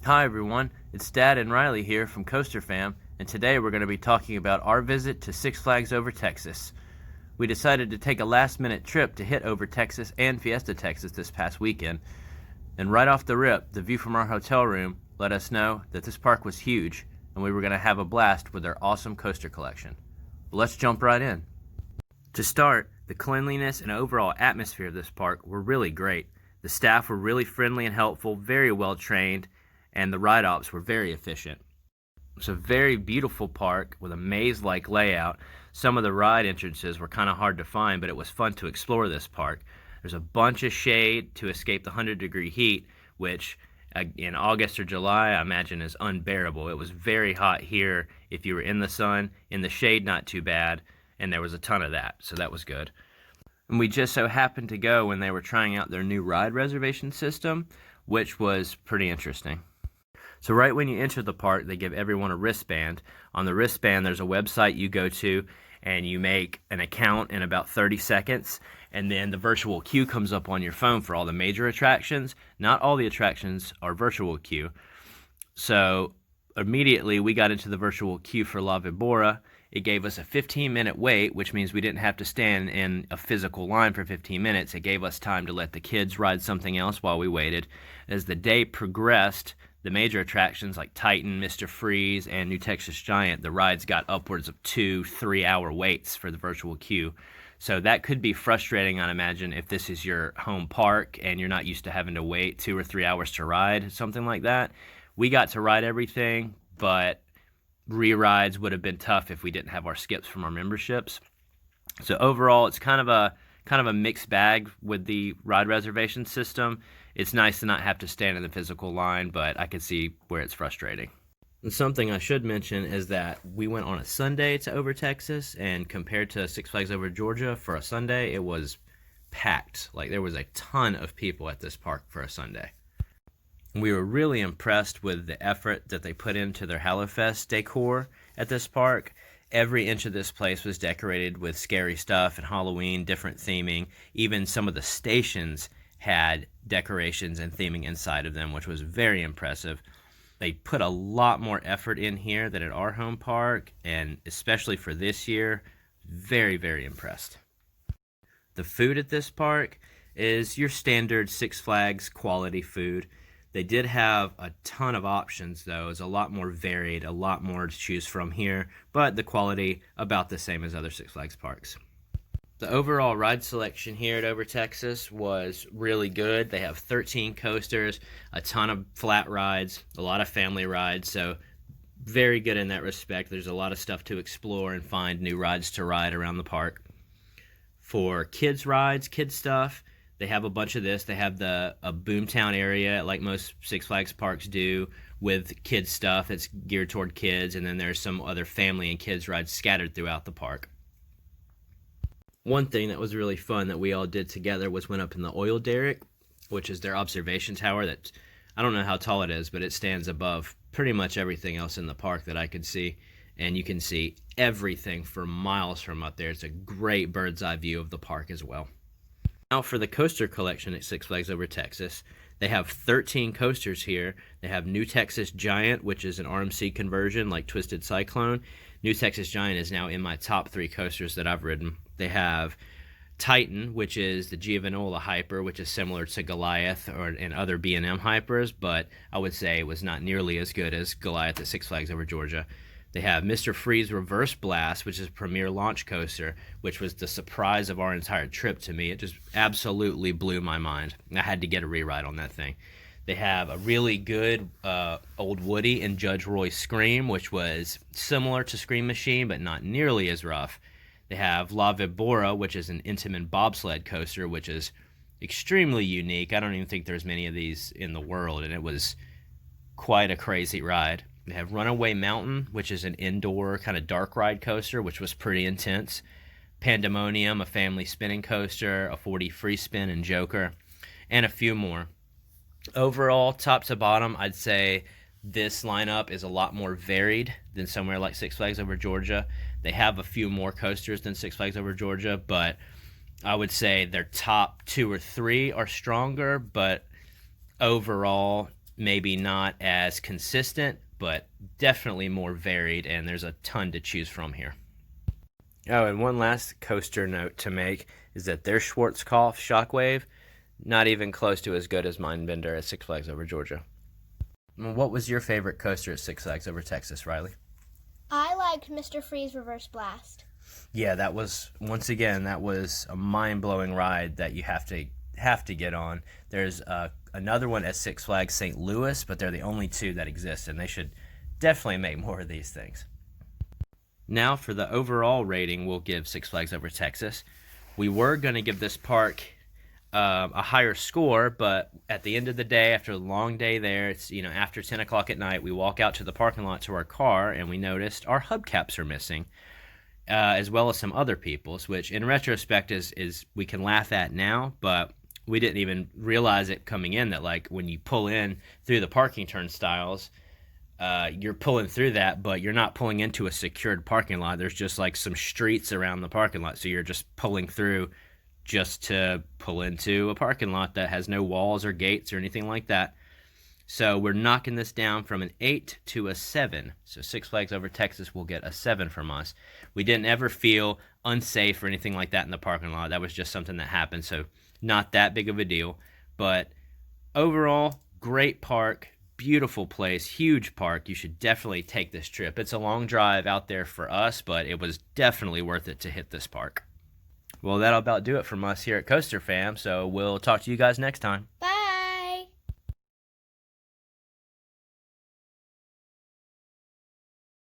Hi everyone, it's Dad and Riley here from Coaster Fam, and today we're going to be talking about our visit to Six Flags Over Texas. We decided to take a last-minute trip to hit Over Texas and Fiesta Texas this past weekend, and right off the rip, the view from our hotel room let us know that this park was huge, and we were going to have a blast with their awesome coaster collection. Let's jump right in. To start, the cleanliness and overall atmosphere of this park were really great. The staff were really friendly and helpful, very well trained, and the ride ops were very efficient. It's a very beautiful park with a maze-like layout. Some of the ride entrances were kind of hard to find, but it was fun to explore this park. There's a bunch of shade to escape the 100-degree heat, which in August or July I imagine is unbearable. It was very hot here if you were in the sun. In the shade, not too bad, and there was a ton of that, so that was good. And we just so happened to go when they were trying out their new ride reservation system, which was pretty interesting. So right when you enter the park, they give everyone a wristband. On the wristband, there's a website you go to, and you make an account in about 30 seconds, and then the virtual queue comes up on your phone for all the major attractions. Not all the attractions are virtual queue. So immediately, we got into the virtual queue for La Vibora. It gave us a 15-minute wait, which means we didn't have to stand in a physical line for 15 minutes. It gave us time to let the kids ride something else while we waited. As the day progressed, the major attractions like Titan, Mr. Freeze, and New Texas Giant, the rides got upwards of 2-3 hour waits for the virtual queue. So that could be frustrating, I imagine, if this is your home park and you're not used to having to wait 2 or 3 hours to ride, something like that. We got to ride everything, but re-rides would have been tough if we didn't have our skips from our memberships. So overall, it's kind of a mixed bag with the ride reservation system. It's nice to not have to stand in the physical line, but I could see where it's frustrating. And something I should mention is that we went on a Sunday to Over Texas, and compared to Six Flags Over Georgia for a Sunday, it was packed. Like, there was a ton of people at this park for a Sunday. We were really impressed with the effort that they put into their Hallowfest decor at this park. Every inch of this place was decorated with scary stuff and Halloween, different theming. Even some of the stations had decorations and theming inside of them, which was very impressive. They put a lot more effort in here than at our home park, and especially for this year, very, very impressed. The food at this park is your standard Six Flags quality food. They did have a ton of options, though. It's a lot more varied, a lot more to choose from here, but the quality about the same as other Six Flags parks. The overall ride selection here at Over Texas was really good. They have 13 coasters, a ton of flat rides, a lot of family rides, so very good in that respect. There's a lot of stuff to explore and find new rides to ride around the park. For kids rides, kids stuff, they have a bunch of this. They have a Boomtown area, like most Six Flags parks do, with kids stuff that's geared toward kids, and then there's some other family and kids rides scattered throughout the park. One thing that was really fun that we all did together was went up in the oil derrick, which is their observation tower that, I don't know how tall it is, but it stands above pretty much everything else in the park that I could see. And you can see everything for miles from up there. It's a great bird's eye view of the park as well. Now for the coaster collection at Six Flags Over Texas. They have 13 coasters here. They have New Texas Giant, which is an RMC conversion like Twisted Cyclone. New Texas Giant is now in my top 3 coasters that I've ridden. They have Titan, which is the Giovanola Hyper, which is similar to Goliath and other B&M Hypers, but I would say it was not nearly as good as Goliath at Six Flags Over Georgia. They have Mr. Freeze Reverse Blast, which is a premier launch coaster, which was the surprise of our entire trip to me. It just absolutely blew my mind. I had to get a re-ride on that thing. They have a really good Old Woody and Judge Roy Scream, which was similar to Scream Machine, but not nearly as rough. They have La Vibora, which is an Intamin bobsled coaster, which is extremely unique. I don't even think there's many of these in the world, and it was quite a crazy ride. They have Runaway Mountain, which is an indoor kind of dark ride coaster, which was pretty intense. Pandemonium, a family spinning coaster, a 40 free spin and Joker, and a few more. Overall, top to bottom, I'd say this lineup is a lot more varied than somewhere like Six Flags Over Georgia. They have a few more coasters than Six Flags Over Georgia, but I would say their top 2 or 3 are stronger, but overall, maybe not as consistent, but definitely more varied, and there's a ton to choose from here. Oh, and one last coaster note to make is that their Schwarzkopf Shockwave, not even close to as good as Mindbender at Six Flags Over Georgia. What was your favorite coaster at Six Flags Over Texas, Riley? I liked Mr. Freeze Reverse Blast. Yeah, that was, once again, that was a mind-blowing ride that you have to get on. There's another one at Six Flags St. Louis, but they're the only two that exist, and they should definitely make more of these things. Now for the overall rating we'll give Six Flags Over Texas. We were going to give this park a higher score, but at the end of the day, after a long day there, it's after 10 o'clock at night, we walk out to the parking lot to our car, and we noticed our hubcaps are missing, as well as some other people's, which in retrospect is we can laugh at now, but we didn't even realize it coming in that, like, when you pull in through the parking turnstiles, you're pulling through that, but you're not pulling into a secured parking lot. There's just like some streets around the parking lot, so you're just pulling through just to pull into a parking lot that has no walls or gates or anything like that. So we're knocking this down from an 8 to a 7. So Six Flags Over Texas will get a 7 from us. We didn't ever feel unsafe or anything like that in the parking lot. That was just something that happened, so not that big of a deal. But overall, great park, beautiful place, huge park. You should definitely take this trip. It's a long drive out there for us, but it was definitely worth it to hit this park. Well, that'll about do it from us here at Coaster Fam, so we'll talk to you guys next time. Bye.